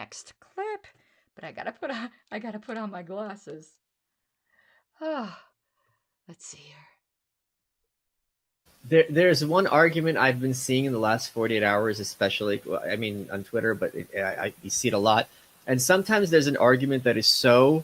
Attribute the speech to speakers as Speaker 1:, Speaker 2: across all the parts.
Speaker 1: next clip, but I gotta put on my glasses. Oh, let's see here.
Speaker 2: There's one argument I've been seeing in the last 48 hours, especially, I mean, on Twitter, but you see it a lot. And sometimes there's an argument that is so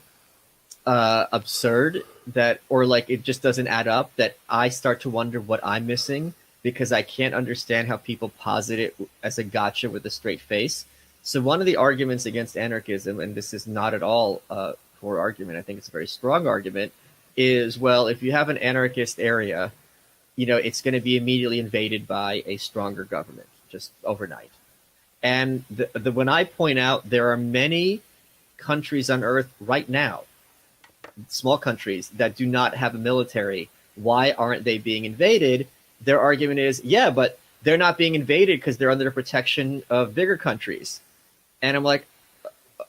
Speaker 2: absurd that, or like it just doesn't add up, that I start to wonder what I'm missing because I can't understand how people posit it as a gotcha with a straight face. So one of the arguments against anarchism, and this is not at all a poor argument, I think it's a very strong argument, is, well, if you have an anarchist area, it's going to be immediately invaded by a stronger government just overnight. And when I point out there are many countries on Earth right now, small countries that do not have a military, why aren't they being invaded? Their argument is, yeah, but they're not being invaded because they're under the protection of bigger countries. And I'm like,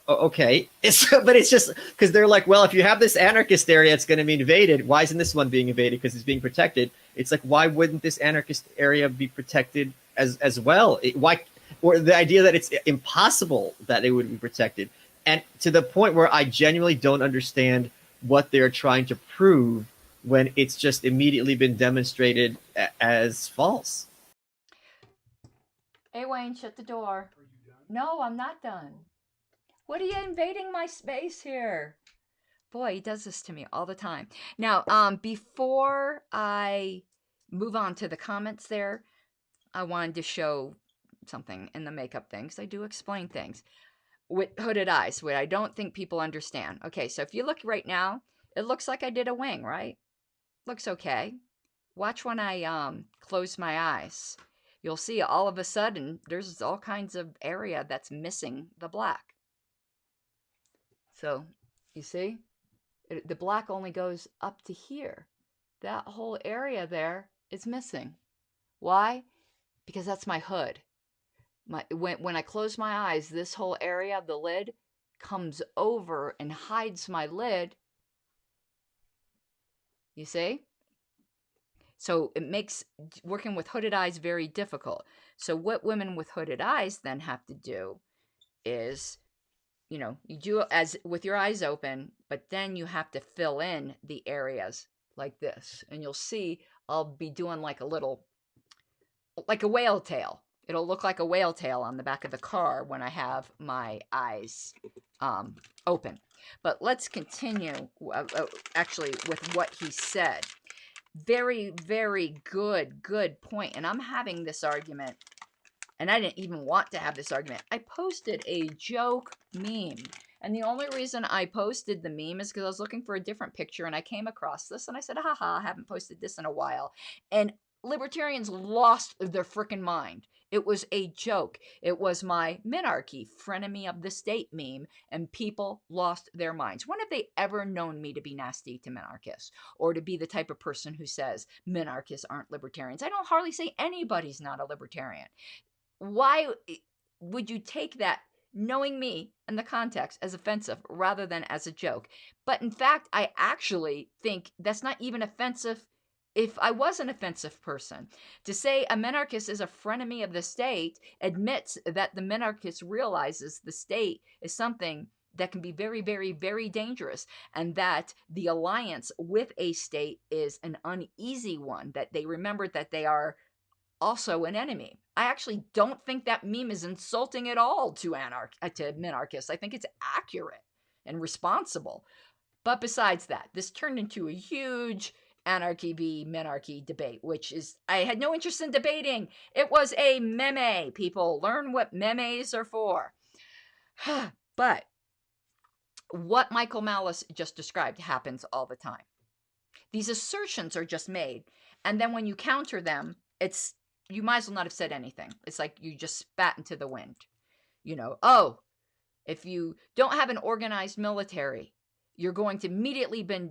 Speaker 2: okay, but it's just because they're like, well, if you have this anarchist area, it's going to be invaded. Why isn't this one being invaded? Because it's being protected. It's like, why wouldn't this anarchist area be protected as well? Why, or the idea that it's impossible that it would be protected, and to the point where I genuinely don't understand what they're trying to prove when it's just immediately been demonstrated as false.
Speaker 1: Hey, Wayne, shut the door. No, I'm not done. What are you invading my space here? Boy, he does this to me all the time. Now, before I move on to the comments there, I wanted to show something in the makeup thing, because I do explain things with hooded eyes, what I don't think people understand. Okay, so if you look right now, it looks like I did a wing, right? Looks okay. Watch when I close my eyes. You'll see all of a sudden there's all kinds of area that's missing the black. So, you see? The black only goes up to here. That whole area there is missing. Why? Because that's my hood. When I close my eyes, this whole area of the lid comes over and hides my lid. You see? So it makes working with hooded eyes very difficult. So what women with hooded eyes then have to do is, you do as with your eyes open, but then you have to fill in the areas like this. And you'll see I'll be doing like a whale tail. It'll look like a whale tail on the back of the car when I have my eyes open. But let's continue actually with what he said. Very, very good point. And I'm having this argument, and I didn't even want to have this argument. I posted a joke meme. And the only reason I posted the meme is because I was looking for a different picture and I came across this and I said, haha, I haven't posted this in a while. And libertarians lost their freaking mind. It was a joke. It was my Minarchy, frenemy of the state meme, and people lost their minds. When have they ever known me to be nasty to minarchists or to be the type of person who says minarchists aren't libertarians? I don't hardly say anybody's not a libertarian. Why would you take that, knowing me and the context, as offensive rather than as a joke? But in fact, I actually think that's not even offensive if I was an offensive person. To say a minarchist is a frenemy of the state admits that the minarchist realizes the state is something that can be very, very, very dangerous, and that the alliance with a state is an uneasy one, that they remember that they are also an enemy. I actually don't think that meme is insulting at all to minarchists. I think it's accurate and responsible. But besides that, this turned into a huge anarchy v minarchy debate, which is, I had no interest in debating. It was a meme, people. Learn what memes are for. But what Michael Malice just described happens all the time. These assertions are just made, and then when you counter them, you might as well not have said anything. It's like you just spat into the wind. Oh, if you don't have an organized military, you're going to immediately be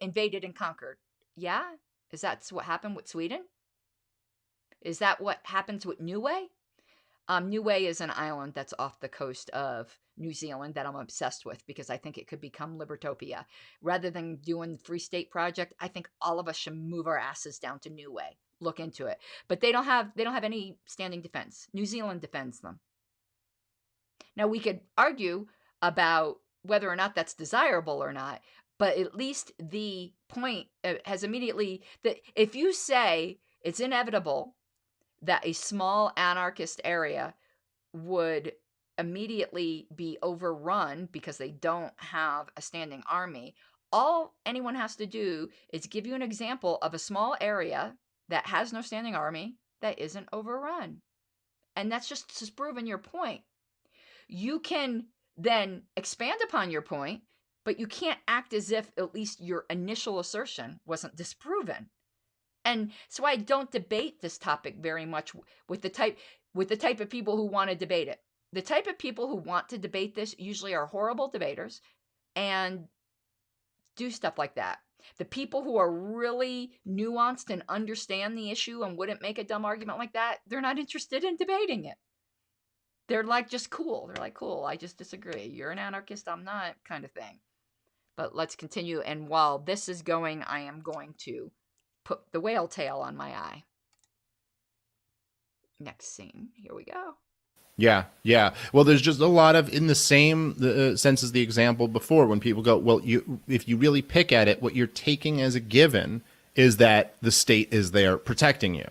Speaker 1: invaded and conquered. Yeah? Is that what happened with Sweden? Is that what happens with Niue? Niue is an island that's off the coast of New Zealand that I'm obsessed with because I think it could become Libertopia. Rather than doing the Free State Project, I think all of us should move our asses down to Niue. Look into it. But they don't have any standing defense. New Zealand defends them. Now, we could argue about whether or not that's desirable or not, but at least the point has immediately that if you say it's inevitable that a small anarchist area would immediately be overrun because they don't have a standing army, all anyone has to do is give you an example of a small area that has no standing army that isn't overrun. And that's just disproving your point. You can then expand upon your point, but you can't act as if at least your initial assertion wasn't disproven. And so I don't debate this topic very much with the type of people who want to debate it. The type of people who want to debate this usually are horrible debaters and do stuff like that. The people who are really nuanced and understand the issue and wouldn't make a dumb argument like that, they're not interested in debating it. They're like just cool. They're like, cool, I just disagree. You're an anarchist, I'm not, kind of thing. But let's continue. And while this is going, I am going to put the whale tail on my eye. Next scene. Here we go.
Speaker 3: Yeah, yeah. Well, there's just a lot of, in the same sense as the example before, when people go, well, if you really pick at it, what you're taking as a given is that the state is there protecting you.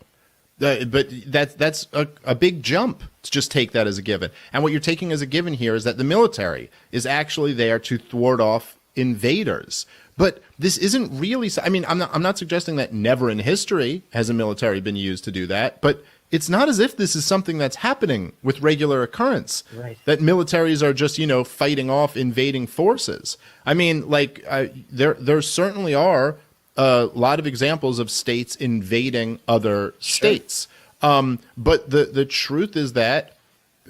Speaker 3: But that's a big jump to just take that as a given. And what you're taking as a given here is that the military is actually there to thwart off invaders. But this isn't really, I mean, I'm not suggesting that never in history has a military been used to do that, but it's not as if this is something that's happening with regular occurrence.
Speaker 2: Right.
Speaker 3: That militaries are just, fighting off invading forces. I mean, like, there certainly are a lot of examples of states invading other states. But the truth is that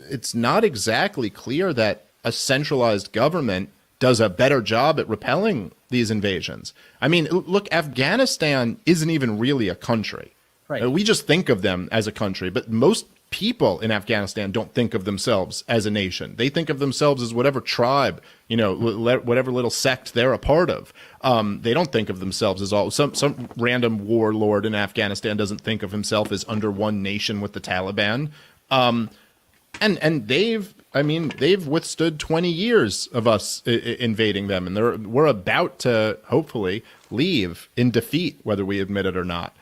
Speaker 3: it's not exactly clear that a centralized government does a better job at repelling these invasions. I mean, look, Afghanistan isn't even really a country. Right. We just think of them as a country, but most people in Afghanistan don't think of themselves as a nation. They think of themselves as whatever tribe, whatever little sect they're a part of. They don't think of themselves as all some random warlord in Afghanistan doesn't think of himself as under one nation with the Taliban. And they've withstood 20 years of us invading them, and we're about to hopefully leave in defeat, whether we admit it or not.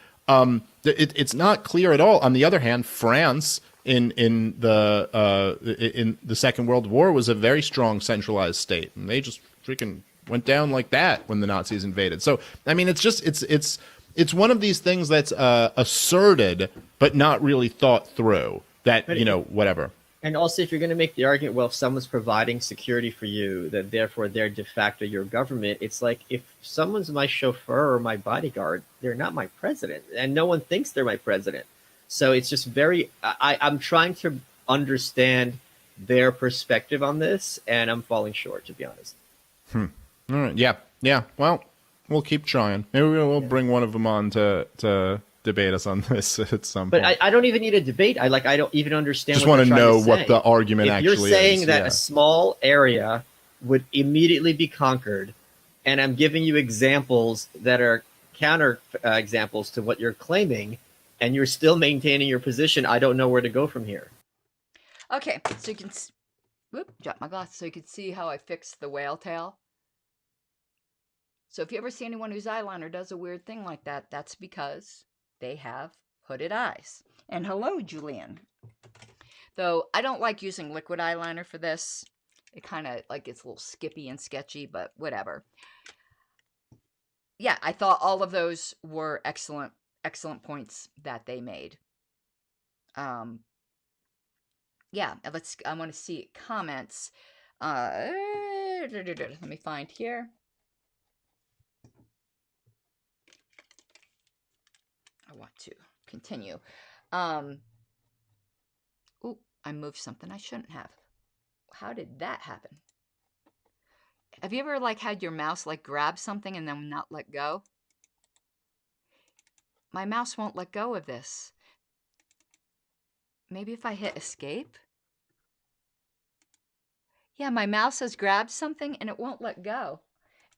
Speaker 3: It's not clear at all. On the other hand, France in the Second World War was a very strong centralized state, and they just freaking went down like that when the Nazis invaded. So I mean, it's one of these things that's asserted but not really thought through. That whatever.
Speaker 2: And also, if you're going to make the argument, well, if someone's providing security for you, that therefore they're de facto your government, it's like if someone's my chauffeur or my bodyguard, they're not my president, and no one thinks they're my president. So it's just I'm trying to understand their perspective on this, and I'm falling short, to be honest.
Speaker 3: All right. Yeah. Well, we'll keep trying. Maybe we'll bring one of them on to debate us on this at some point.
Speaker 2: But I don't even need a debate. I don't even understand.
Speaker 3: Just want to know what the argument actually is.
Speaker 2: If you're saying that a small area would immediately be conquered, and I'm giving you examples that are counter examples to what you're claiming, and you're still maintaining your position, I don't know where to go from here.
Speaker 1: Okay, so you can drop my glass so you can see how I fixed the whale tail. So if you ever see anyone whose eyeliner does a weird thing like that, that's because they have hooded eyes. And hello, Julian. Though I don't like using liquid eyeliner for this. It kind of it's a little skippy and sketchy, but whatever. Yeah, I thought all of those were excellent points that they made. Yeah, I want to see comments. Let me find here. I want to continue. Ooh, I moved something I shouldn't have. How did that happen? Have you ever had your mouse grab something and then not let go? My mouse won't let go of this. Maybe if I hit escape? Yeah, my mouse has grabbed something and it won't let go.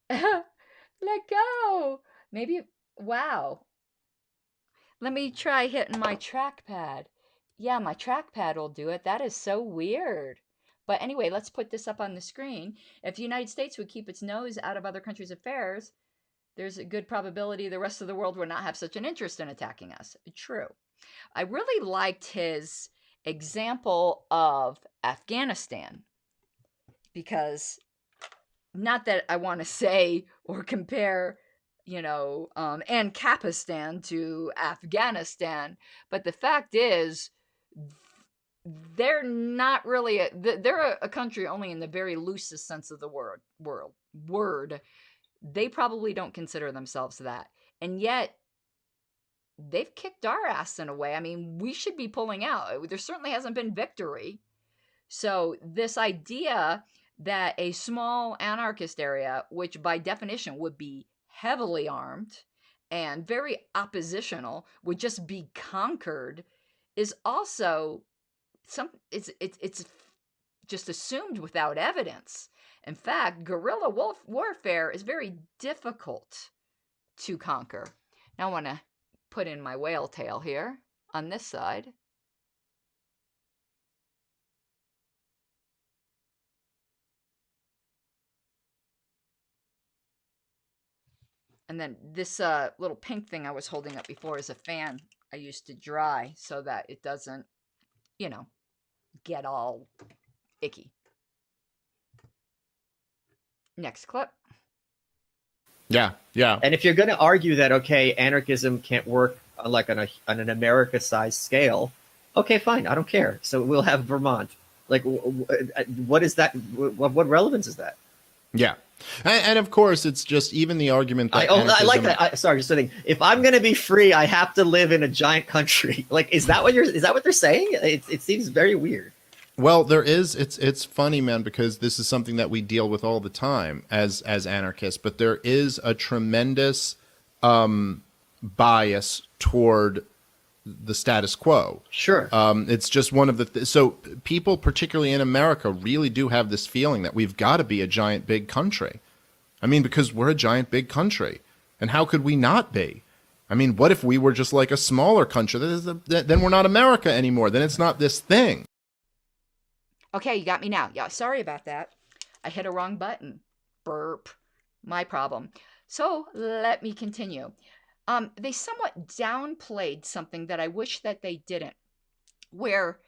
Speaker 1: Let go! Maybe, wow. Let me try hitting my trackpad. Yeah, my trackpad will do it. That is so weird. But anyway, let's put this up on the screen. If the United States would keep its nose out of other countries' affairs, there's a good probability the rest of the world would not have such an interest in attacking us. True. I really liked his example of Afghanistan, because not that I want to say or compare, Ancapistan to Afghanistan, but the fact is, they're not really they're a country only in the very loosest sense of the word. They probably don't consider themselves that, and yet they've kicked our ass in a way. I mean, we should be pulling out. There certainly hasn't been victory. So this idea that a small anarchist area, which by definition would be heavily armed and very oppositional, would just be conquered, is also it's just assumed without evidence. In fact, guerrilla warfare is very difficult to conquer. Now I want to put in my whale tail here on this side. And then this little pink thing I was holding up before is a fan I used to dry so that it doesn't, get all icky. Next clip.
Speaker 3: Yeah.
Speaker 2: And if you're going to argue that, okay, anarchism can't work like on an America-sized scale, okay, fine, I don't care. So we'll have Vermont. Like, what is that? What relevance is that?
Speaker 3: Yeah. And of course, it's just even the argument that
Speaker 2: I like that. Sorry, just saying. If I'm going to be free, I have to live in a giant country. Like, is that what they're saying? It seems very weird.
Speaker 3: Well, there is. It's funny, man, because this is something that we deal with all the time as anarchists. But there is a tremendous bias toward the status quo.
Speaker 2: Sure.
Speaker 3: It's just one of the so people, particularly in America, really do have this feeling that we've got to be a giant big country. I mean, because we're a giant big country, and how could we not be? I mean, what if we were just like a smaller country? Then we're not America anymore. Then it's not this thing.
Speaker 1: Okay, you got me now. Yeah, sorry about that. I hit a wrong button. Burp. My problem. So let me continue. They somewhat downplayed something that I wish that they didn't, where,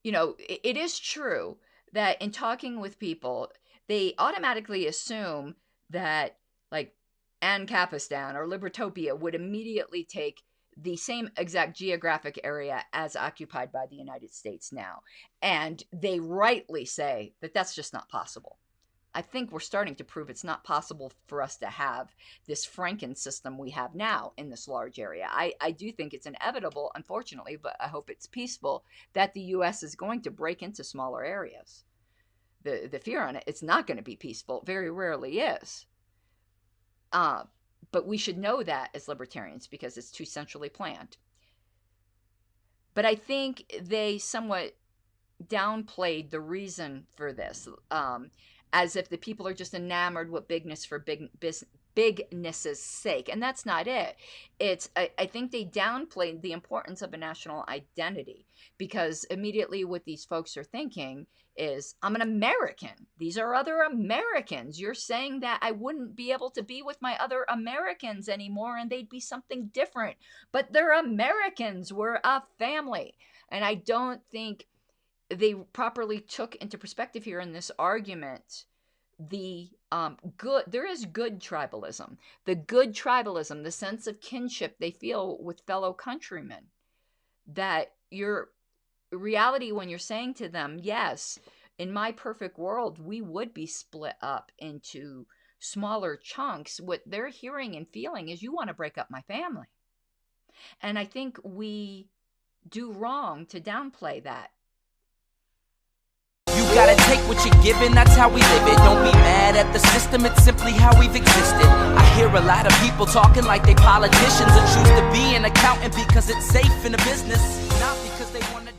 Speaker 1: it is true that in talking with people, they automatically assume that, like, Ancapistan or Libertopia would immediately take the same exact geographic area as occupied by the United States now. And they rightly say that that's just not possible. I think we're starting to prove it's not possible for us to have this Franken system we have now in this large area. I do think it's inevitable, unfortunately, but I hope it's peaceful, that the U.S. is going to break into smaller areas. The fear on it, it's not going to be peaceful. Very rarely is. But we should know that as libertarians because it's too centrally planned. But I think they somewhat downplayed the reason for this, as if the people are just enamored with bigness for bigness's sake. And that's not it. I think they downplayed the importance of a national identity, because immediately what these folks are thinking is, I'm an American. These are other Americans. You're saying that I wouldn't be able to be with my other Americans anymore and they'd be something different. But they're Americans. We're a family. And I don't think they properly took into perspective here in this argument the there is good tribalism. The good tribalism, the sense of kinship they feel with fellow countrymen. That your reality when you're saying to them, yes, in my perfect world, we would be split up into smaller chunks. What they're hearing and feeling is, you want to break up my family. And I think we do wrong to downplay that.
Speaker 4: You gotta take what you're given, that's how we live it. Don't be mad at the system, it's simply how we've existed. I hear a lot of people talking like they politicians and choose to be an accountant because it's safe in the business, not because they want to